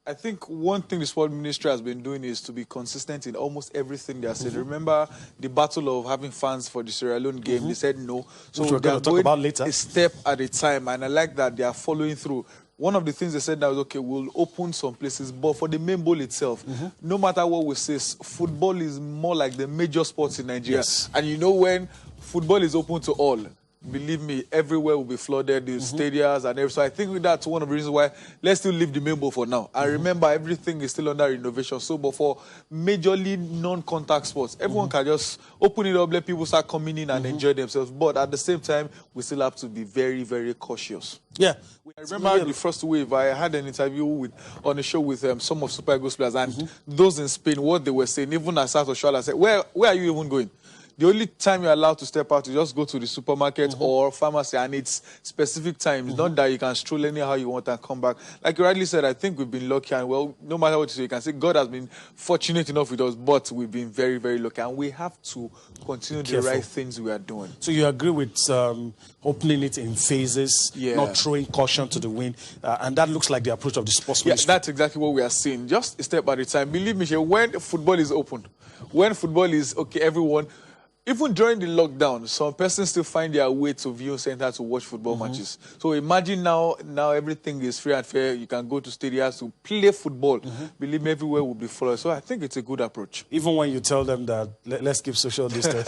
I think one thing the sport ministry has been doing is to be consistent in almost everything they are saying. Remember the battle of having fans for the Sierra Leone game? They said no. So we're going to talk about later. A step at a time, and I like that they are following through. One of the things they said that was, okay, we'll open some places, but for the main bowl itself, no matter what we say, football is more like the major sports in Nigeria. Yes. And you know, when football is open to all, believe me, everywhere will be flooded, the stadiums and everything. So I think that's one of the reasons why let's still leave the main bowl for now. And remember, everything is still under renovation. So, but for majorly non-contact sports, everyone can just open it up, let people start coming in and enjoy themselves. But at the same time, we still have to be very, very cautious. Yeah. I remember the first wave, I had an interview on a show with some of Super Eagles players, and those in Spain, what they were saying, even as South Australia, I said, where are you even going? The only time you're allowed to step out is just go to the supermarket or pharmacy, and it's specific times, not that you can stroll anyhow you want and come back. Like you rightly said, I think we've been lucky, and well, no matter what you say, you can say God has been fortunate enough with us, but we've been very, very lucky, and we have to continue the right things we are doing. So you agree with opening it in phases, not throwing caution to the wind, and that looks like the approach of the sports ministry. That's exactly what we are seeing, just a step at a time. Believe me, when football is open, when football is okay, everyone. Even during the lockdown, some persons still find their way to viewing center to watch football matches. So imagine now everything is free and fair. You can go to stadiums to play football. Believe me, everywhere will be full. So I think it's a good approach. Even when you tell them that let's keep social distance,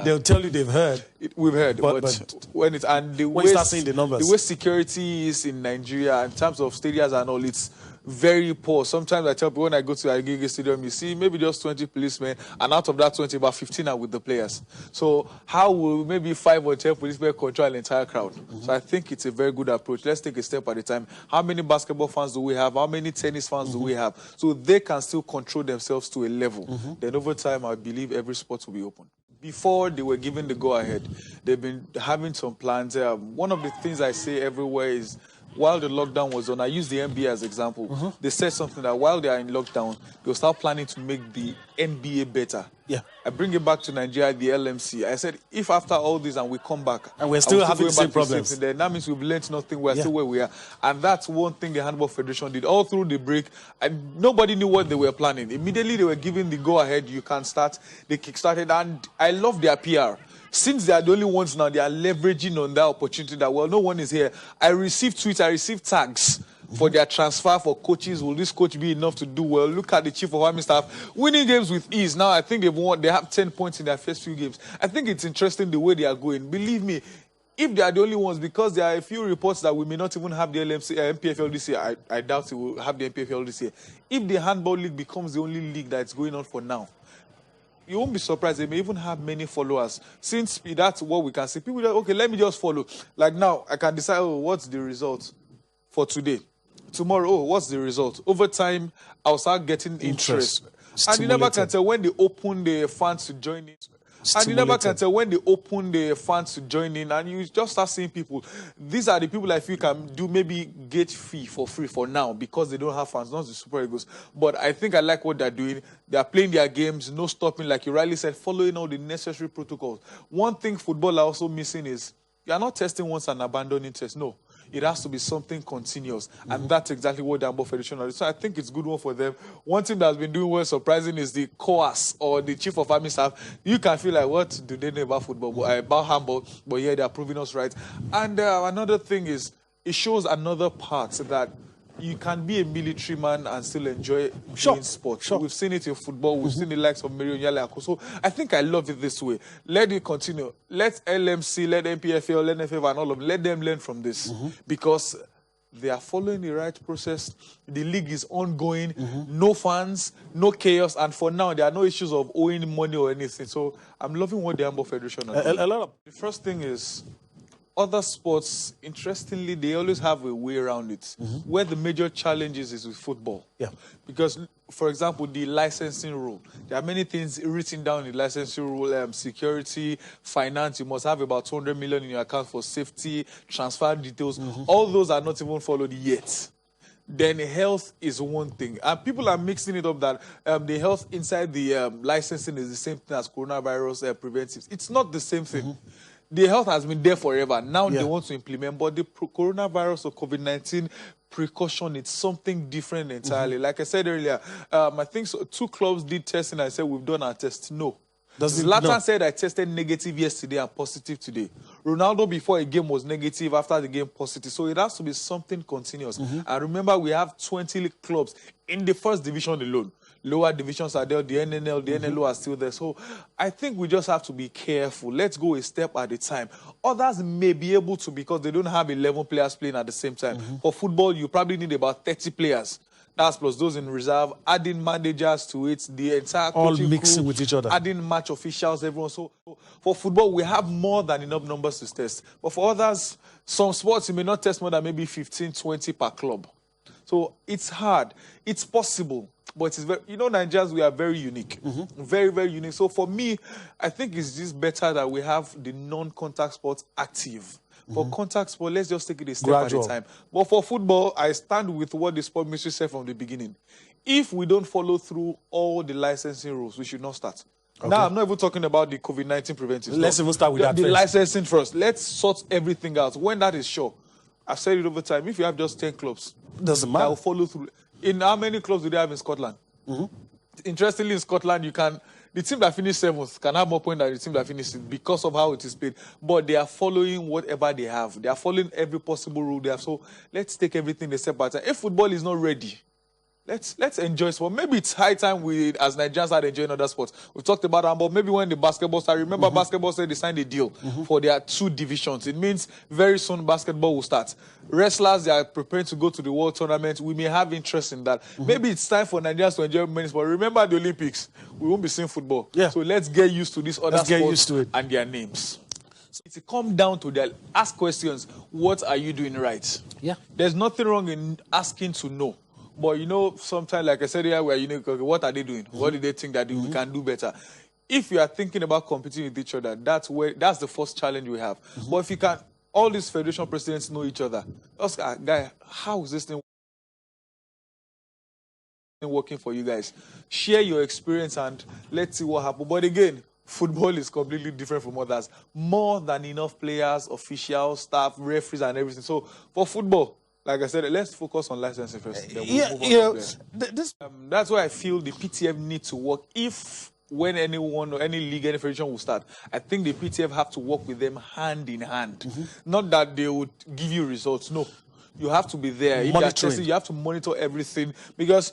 they'll tell you they've heard. We've heard, but when it's and the when you start seeing the numbers, the way security is in Nigeria in terms of stadiums and all, it's very poor. Sometimes I tell people when I go to Agege Stadium, you see maybe just 20 policemen, and out of that 20, about 15 are with the players. So how will maybe 5 or 10 policemen control the entire crowd? So I think it's a very good approach. Let's take a step at a time. How many basketball fans do we have? How many tennis fans do we have? So they can still control themselves to a level. Then over time, I believe every sport will be open. Before they were given the go-ahead, they've been having some plans. One of the things I say everywhere is, while the lockdown was on, I use the NBA as an example. They said something that while they are in lockdown, they'll start planning to make the NBA better. Yeah. I bring it back to Nigeria, the LMC. I said, if after all this and we come back, and we're still having the same problems, then that means we've learned nothing. We're still where we are. And that's one thing the Handball Federation did. All through the break, and nobody knew what they were planning. Immediately they were given the go-ahead, you can start. They kickstarted, and I love their PR. Since they are the only ones now, they are leveraging on that opportunity that, well, no one is here. I received tweets, I received tags for their transfer for coaches. Will this coach be enough to do well? Look at the chief of army staff winning games with ease. Now, I think they have 10 points in their first few games. I think it's interesting the way they are going. Believe me, if they are the only ones, because there are a few reports that we may not even have the MPFL this year, I doubt it will have the MPFL this year. If the Handball League becomes the only league that's going on for now, you won't be surprised. They may even have many followers. Since that's what we can see. People are, okay, let me just follow. Like now, I can decide, oh, what's the result for today? Tomorrow, oh, what's the result? Over time, I'll start getting interest. And you never can tell when they open the fans to join in. And you never can tell when they open the fans to join in, and you just start seeing people. These are the people I feel can do maybe gate fee for free for now because they don't have fans, not the Super Eagles. But I think I like what they're doing. They are playing their games, no stopping, like you rightly said, following all the necessary protocols. One thing football are also missing is you are not testing once and abandoning test. No. It has to be something continuous. And that's exactly what the Handball Federation is. So I think it's a good one for them. One thing that's been doing well, surprising, is the COAS or the Chief of Army Staff. You can feel like, what do they know about football, about handball? But yeah, they are proving us right. And another thing is, it shows another part that you can be a military man and still enjoy doing sports. We've seen it in football. We've seen the likes of Miriam Yale. So I think I love it this way. Let it continue. Let LMC, let MPFL, let NFF and all of them, let them learn from this. Because they are following the right process. The league is ongoing. No fans, no chaos. And for now, there are no issues of owing money or anything. So I'm loving what the Handball Federation is doing. The first thing is, other sports, interestingly, they always have a way around it. Where the major challenge is with football. Yeah. Because, for example, the licensing rule. There are many things written down in the licensing rule. Security, finance, you must have about 200 million in your account for safety, transfer details. All those are not even followed yet. Then health is one thing. And people are mixing it up that the health inside the licensing is the same thing as coronavirus preventives. It's not the same thing. The health has been there forever. Now they want to implement, but the coronavirus or COVID-19 precaution. It's something different entirely. Like I said earlier, I think 2 clubs did testing. I said, we've done our test. No. Zlatan said, I tested negative yesterday and positive today. Ronaldo, before a game, was negative, after the game, positive. So it has to be something continuous. And remember, we have 20 clubs in the first division alone. Lower divisions are there, the NNL, the NLO are still there. So I think we just have to be careful. Let's go a step at a time. Others may be able to, because they don't have 11 players playing at the same time. For football, you probably need about 30 players. That's plus those in reserve, adding managers to it, the entire all mixing with each other, adding match officials, everyone. So for football, we have more than enough numbers to test. But for others, some sports, you may not test more than maybe 15, 20 per club. So it's hard. It's possible, but it's very, Nigerians, we are very unique. Very, very unique. So for me, I think it's just better that we have the non-contact sports active. For contact sport, let's just take it a step at a time. But for football, I stand with what the sport ministry said from the beginning. If we don't follow through all the licensing rules, we should not start. Now, I'm not even talking about the COVID-19 preventive. Let's even start with that first. The licensing first. Let's sort everything out. When that is sure, I've said it over time, if you have just 10 clubs, doesn't matter. That will follow through. In how many clubs do they have in Scotland? Interestingly, in Scotland, the team that finished 7th can have more points than the team that finished 6th because of how it is played. But they are following whatever they have. They are following every possible rule they have. So let's take everything a step at a time. If football is not ready, let's enjoy sport. Maybe it's high time we, as Nigerians, start enjoying other sports. We've talked about handball. Maybe when the basketball started, remember basketball said they signed a deal for their 2 divisions. It means very soon basketball will start. Wrestlers, they are preparing to go to the World Tournament. We may have interest in that. Maybe it's time for Nigerians to enjoy many sports. Remember the Olympics. We won't be seeing football. So let's get used to these other sports and their names. So it's come down to ask questions. What are you doing right? There's nothing wrong in asking to know. But, sometimes, like I said here, we're unique. Okay, what are they doing? What do they think that we can do better? If you are thinking about competing with each other, that's the first challenge we have. But if you can, all these federation presidents know each other. Ask, guy, how is this thing working for you guys? Share your experience and let's see what happens. But again, football is completely different from others. More than enough players, officials, staff, referees, and everything. So for football, like I said, let's focus on licensing first. That's why I feel the PTF need to work. When anyone or any league, any federation will start, I think the PTF have to work with them hand in hand. Not that they would give you results. No, you have to be there. Monitoring. You have to monitor everything because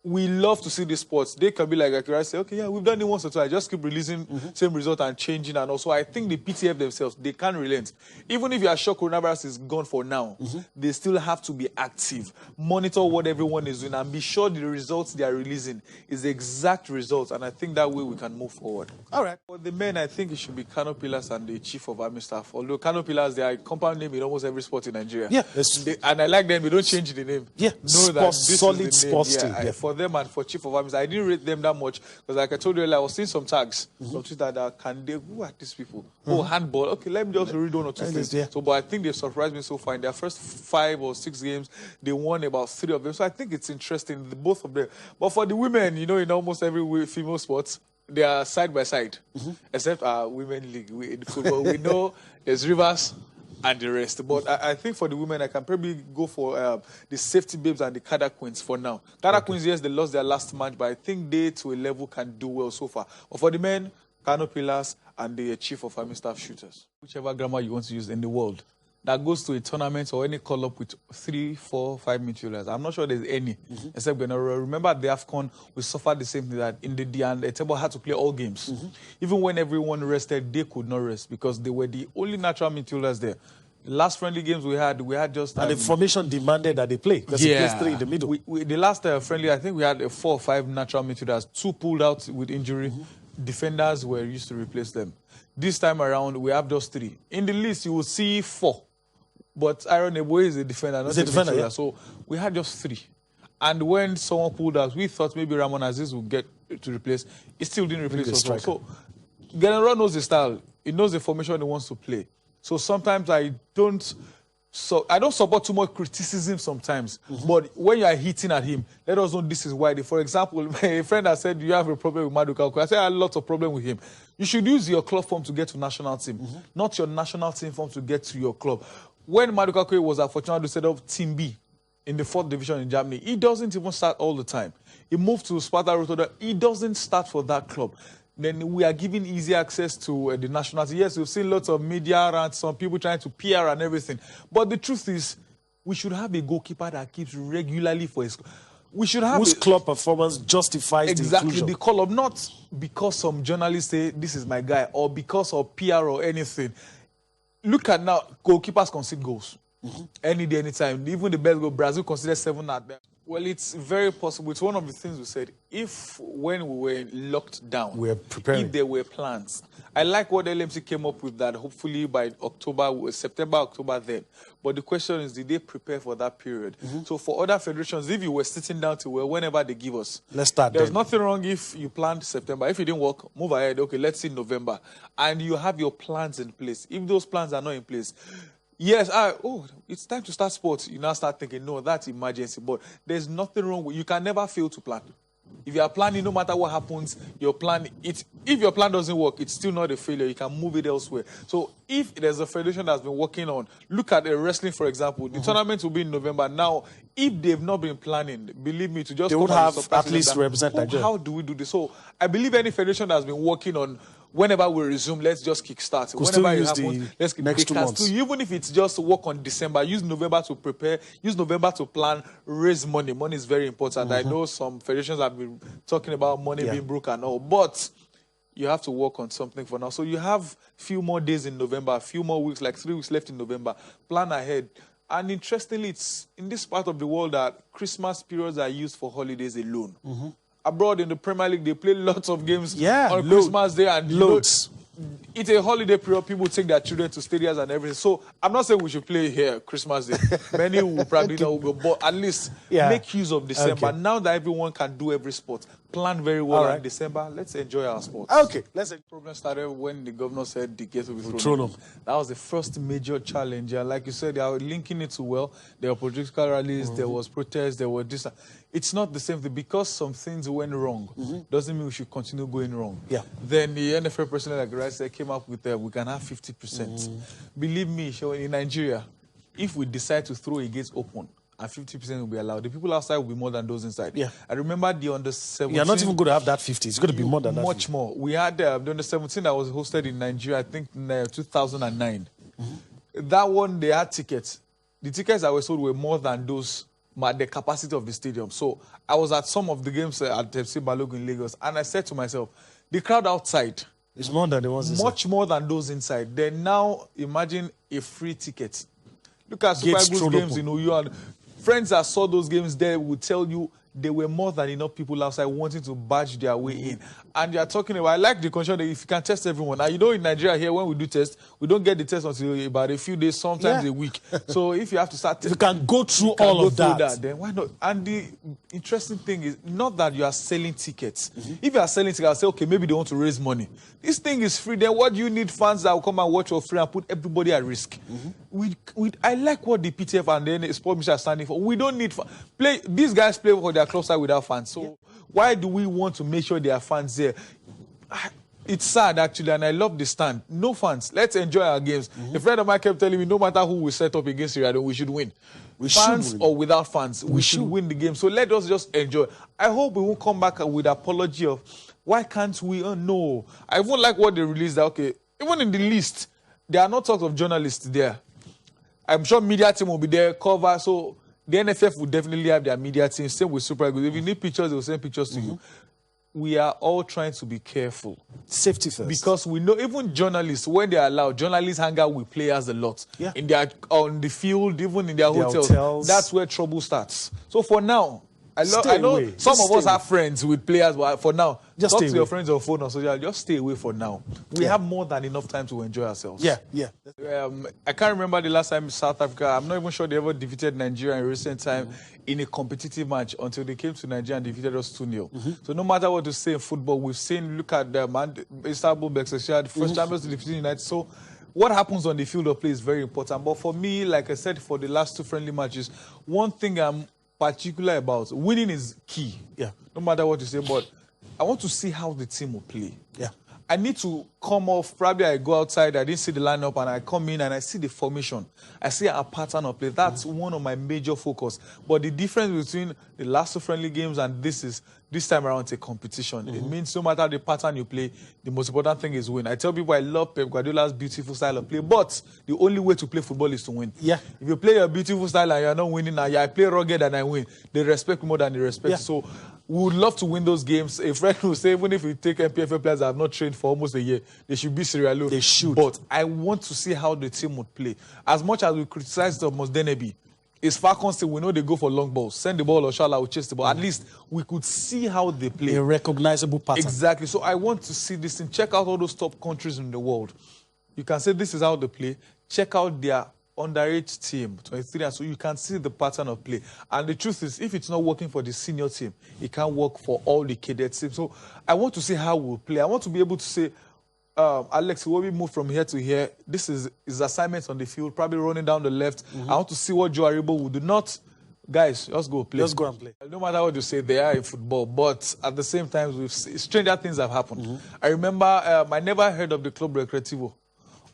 we love to see these sports. They can be like, I say, okay, yeah, we've done it once or twice. Just keep releasing same result and changing. And also, I think the PTF themselves, they can't relent. Even if you are sure coronavirus is gone for now, they still have to be active, monitor what everyone is doing, and be sure the results they are releasing is the exact results. And I think that way we can move forward. All right. For the men, I think it should be Kano Pillars and the Chief of Army Staff. Although Kano Pillars, they are a compound name in almost every sport in Nigeria. And I like them. They don't change the name. Solid sports team. For them and for Chief of Army, I didn't rate them that much because, like I told you earlier, I was seeing some tags from Twitter that who are these people? Oh, handball. Okay, let me just read 1 or 2 things. So, but I think they've surprised me so far. In their first 5 or 6 games, they won about 3 of them. So I think it's interesting, both of them. But for the women, in almost every female sports, they are side by side, except our women league. In football, we know there's Rivers and the rest. But I think for the women, I can probably go for the Safety Babes and the Kada Queens for now. Kada Queens, yes, they lost their last match, but I think they, to a level, can do well so far. But for the men, Kano Pillars and the Chief of Army Staff Shooters. Whichever grammar you want to use in the world that goes to a tournament or any call-up with 3, 4, 5 midfielders. I'm not sure there's any, except Benoro. Remember at the AFCON, we suffered the same thing that in the D and Etebo had to play all games. Even when everyone rested, they could not rest because they were the only natural midfielders there. The last friendly games we had just... And the formation demanded that they play because he plays 3 in the middle. The last friendly, I think we had 4 or 5 natural midfielders. 2 pulled out with injury. Defenders were used to replace them. This time around, we have just 3. In the list, you will see 4. But Aaron Eboe is a defender, not a defender. So we had just 3. And when someone pulled out, we thought maybe Ramon Aziz would get to replace. He still didn't replace us. So General knows the style. He knows the formation he wants to play. So sometimes I don't support too much criticism sometimes. But when you are hitting at him, let us know this is why. For example, a friend has said, you have a problem with Maduka. I said, I had lots of problem with him. You should use your club form to get to national team, not your national team form to get to your club. When Maduka was at Fortuna to set up Team B, in the 4th division in Germany. He doesn't even start all the time. He moved to Sparta Rotterdam. He doesn't start for that club. Then we are giving easy access to the national team. Yes, we've seen lots of media and some people trying to PR and everything. But the truth is, we should have a goalkeeper that keeps regularly for his... We should have whose club performance justifies exactly the inclusion. the call-up, not because some journalists say this is my guy or because of PR or anything. Look at now, goalkeepers concede goals. Any day, anytime. Even the best goal, Brazil considered 7 at them. Well, it's very possible. It's one of the things we said. If, when we were locked down, we're preparing. If there were plans. I like what LMC came up with, that hopefully by September, October then. But the question is, did they prepare for that period? So for other federations, if you were sitting down to whenever they give us, let's start. There's nothing wrong if you planned September. If it didn't work, move ahead. Okay, let's see November. And you have your plans in place. If those plans are not in place, yes, it's time to start sports. You now start thinking, no, that's emergency. But there's nothing wrong with you. Can never fail to plan. If you are planning, no matter what happens, your plan, if your plan doesn't work, it's still not a failure. You can move it elsewhere. So if there's a federation that's been working on, look at wrestling, for example. The tournament will be in November. Now, if they've not been planning, believe me, to just they would have at least represent Nigeria. How do we do this? So I believe any federation that's been working on, whenever we resume, let's just kickstart. Whenever it happens, let's next 2 months. Even if it's just work on December, use November to prepare, use November to plan, raise money. Money is very important. I know some federations have been talking about money being broke and all, but you have to work on something for now. So you have a few more days in November, a few more weeks, like 3 weeks left in November. Plan ahead. And interestingly, it's in this part of the world that Christmas periods are used for holidays alone. Abroad in the Premier League, they play lots of games on Christmas Day and loads. It's a holiday period. People take their children to stadiums and everything. So I'm not saying we should play here Christmas Day. Many will probably not go, but at least make use of December. Now that everyone can do every sport, plan very well in December. Let's enjoy our sports. Okay, the problem started when the governor said the gate will be thrown up. That was the first major challenge. And like you said, they are linking it to, well, there were political rallies, there was protests, there were this. It's not the same thing. Because some things went wrong, doesn't mean we should continue going wrong. Then the NFL president, like Rice said, came up with we can have 50%. Believe me, in Nigeria, if we decide to throw a gate open, and 50% will be allowed, the people outside will be more than those inside. I remember the under-17... You're not even going to have that 50. It's going to be more than that. Much more. We had the under-17 that was hosted in Nigeria, I think, in 2009. That one, they had tickets. The tickets that were sold were more than those, the capacity of the stadium. So I was at some of the games at FC Balogun in Lagos, and I said to myself, the crowd outside... It's more than the ones inside. Much more than those inside. Then now, imagine a free ticket. Look at Super Eagles games in Uyo. Friends that saw those games there would tell you there were more than enough people outside wanting to barge their way in. And you're talking about, I like the condition that if you can test everyone. Now, you know, in Nigeria here, when we do tests, we don't get the test until about a few days, sometimes a week. So if you have to start... If you can go through all of that, then why not? And the interesting thing is, not that you are selling tickets. If you are selling tickets, I'll say, okay, maybe they want to raise money. This thing is free. Then what do you need fans that will come and watch for free and put everybody at risk? I like what the PTF and the Sport Ministry are standing for. We don't need... These guys play for their club side without fans. So why do we want to make sure there are fans there? It's sad, actually, and I love the stand. No fans. Let's enjoy our games. A friend of mine kept telling me, no matter who we set up against Sierra Leone, we should win. Fans or without fans, we should win the game. So let us just enjoy. I hope we won't come back with apology of, why can't we? Oh, no. I even like what they released. That, okay, even in the list, there are not talks of journalists there. I'm sure media team will be there, cover. So the NFF will definitely have their media team. Same with Super Eagles. If you need pictures, they will send pictures to you. We are all trying to be careful. Safety first. Because we know even journalists, when they are allowed, journalists hang out with players a lot. On the field, even in their hotels. That's where trouble starts. So for now, I know some of us have friends with players, but for now, just talk to your friends on phone or social. Just stay away for now. We have more than enough time to enjoy ourselves. I can't remember the last time in South Africa. I'm not even sure they ever defeated Nigeria in recent time in a competitive match until they came to Nigeria and defeated us 2-0. So no matter what to say in football, we've seen, look at them, Istanbul, Besiktas, first champions to defeat United. So what happens on the field of play is very important. But for me, like I said, for the last 2 friendly matches, one thing I'm particular about, winning is key. No matter what you say, but I want to see how the team will play. I need to come off. Probably I go outside, I didn't see the lineup, and I come in and I see the formation. I see a pattern of play. That's one of my major focus. But the difference between the last 2 friendly games and this time around, it's a competition. It means no matter the pattern you play, the most important thing is win. I tell people I love Pep Guardiola's beautiful style of play, but the only way to play football is to win. Yeah. If you play a beautiful style and you're not winning, and I play rugged and I win, they respect me more than they respect. Yeah. So we would love to win those games. A friend will say, even if you take MPFA players that have not trained for almost a year, they should be Sierra Leone. They should. But I want to see how the team would play. As much as we criticize Thomas Deneby, it's Falcons still, we know they go for long balls. Send the ball or Shala will chase the ball. At least we could see how they play. A recognizable pattern. Exactly. So I want to see this and check out all those top countries in the world. You can say this is how they play. Check out their underage team, 23, and so you can see the pattern of play. And the truth is, if it's not working for the senior team, it can't work for all the cadet teams. So I want to see how we'll play. I want to be able to say, Alex, when we move from here to here, this is his assignments on the field, probably running down the left. I want to see what Joe Aribo will do. Not, guys, just go play. Just go and play. No matter what you say, they are in football. But at the same time, stranger things have happened. I remember I never heard of the Club Recreativo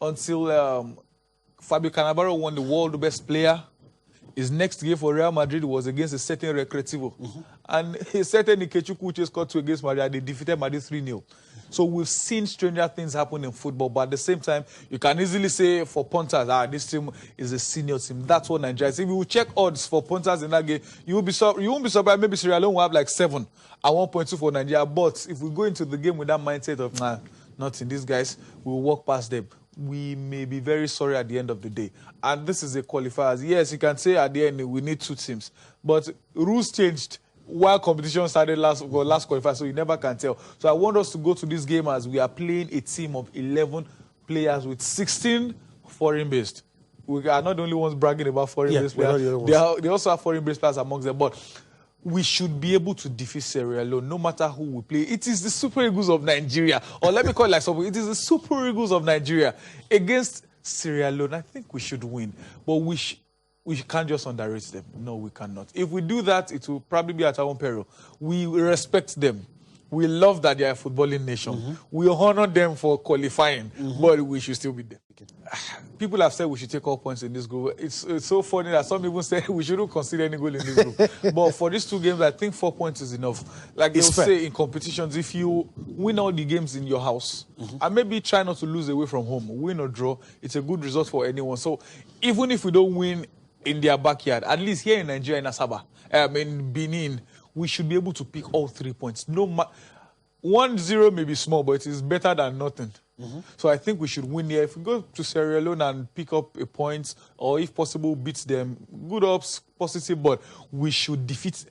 until Fabio Cannavaro won the world best player. His next game for Real Madrid was against a certain Recreativo. And a certain Ikechukwu, which scored 2 against Madrid, they defeated Madrid 3-0. So we've seen stranger things happen in football, but at the same time, you can easily say for punters, this team is a senior team. That's what Nigeria is. If you check odds for punters in that game, you won't be surprised. Maybe Sierra Leone will have like 7 at 1.2 for Nigeria. But if we go into the game with that mindset of, nothing, these guys will walk past them, we may be very sorry at the end of the day. And this is a qualifier. Yes, you can say at the end we need 2 teams, but rules changed while competition started last qualifier, so you never can tell. So I want us to go to this game as we are playing a team of 11 players with 16 foreign-based. We are not the only ones bragging about foreign-based players. They also have foreign-based players amongst them, but we should be able to defeat Sierra Leone no matter who we play. It is the Super Eagles of Nigeria, or let me call it like something. It is the Super Eagles of Nigeria against Sierra Leone. I think we should win, but we can't just underrate them. No, we cannot. If we do that, it will probably be at our own peril. We respect them. We love that they are a footballing nation. We honor them for qualifying, but we should still be there. People have said we should take all points in this group. It's so funny that some people say we shouldn't consider any goal in this group. But for these 2 games, I think 4 points is enough. Like they'll say in competitions, if you win all the games in your house, and maybe try not to lose away from home, win or draw, it's a good result for anyone. So even if we don't win in their backyard, at least here in Nigeria, in Asaba, in Benin, we should be able to pick all 3 points. 1-0 may be small, but it is better than nothing. So I think we should win here. If we go to Sierra Leone and pick up a point, or if possible, beat them, good ups, positive, but we should defeat.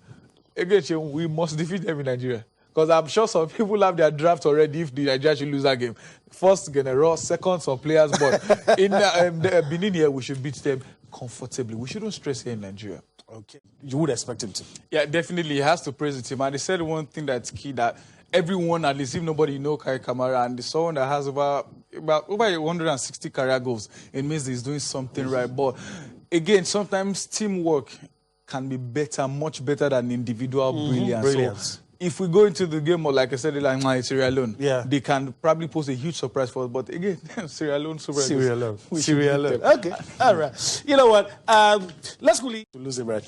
Again, we must defeat them in Nigeria. Because I'm sure some people have their draft already if the Nigeria should lose that game. First, General, second, some players, but in Benin here, we should beat them comfortably. We shouldn't stress here in Nigeria. Okay. You would expect him to. Yeah, definitely. He has to praise the team. And he said one thing that's key, that everyone, at least if nobody know Kai Kamara, and someone that has over 160 career goals, it means he's doing something right. But again, sometimes teamwork can be better, much better than individual brilliance. So if we go into the game, or like I said, like Sierra Leone, they can probably pose a huge surprise for us. But again, Sierra Leone, Sierra Leone. Okay, all right. You know what? Let's go to lose him right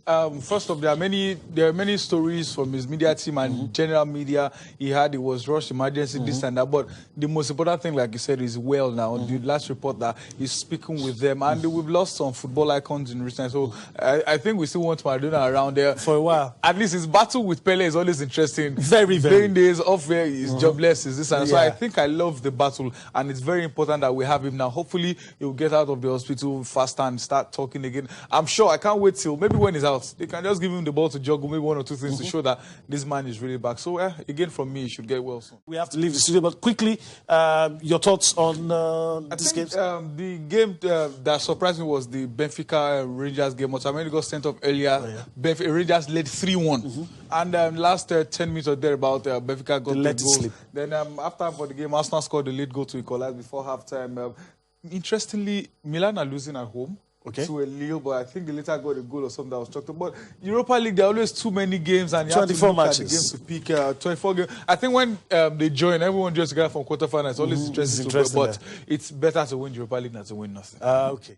now. First off, there are many stories from his media team and general media. It was rushed emergency, this and that. But the most important thing, like you said, is well now. The last report that he's speaking with them, and we've lost some football icons in recent. So I think we still want Maradona around there for a while. At least his battle with Pele is always interesting. Very, very. Playing days off where he's jobless is this and so I think I love the battle, and it's very important that we have him now. Hopefully he'll get out of the hospital faster and start talking again. I'm sure, I can't wait till maybe when he's out, they can just give him the ball to juggle, maybe 1 or 2 things to show that this man is really back. So again, from me, he should get well soon. We have to leave the studio, but quickly, your thoughts on this game? The game that surprised me was the Benfica Rangers game. Otamendi got sent off earlier. Rangers led 3-1. And last 10 minutes or thereabout, Benfica got the goal. Slip. Then after for the game, Arsenal scored the lead goal to equalize before halftime. Interestingly, Milan are losing at home. to a Lille, but I think they later got a goal or something that was struck. But Europa League, there are always too many games, and you 24 have to look matches. at the games to pick 24 games. I think when they join, everyone joins together from quarterfinals. It's always interesting, but it's better to win Europa League than to win nothing. Okay.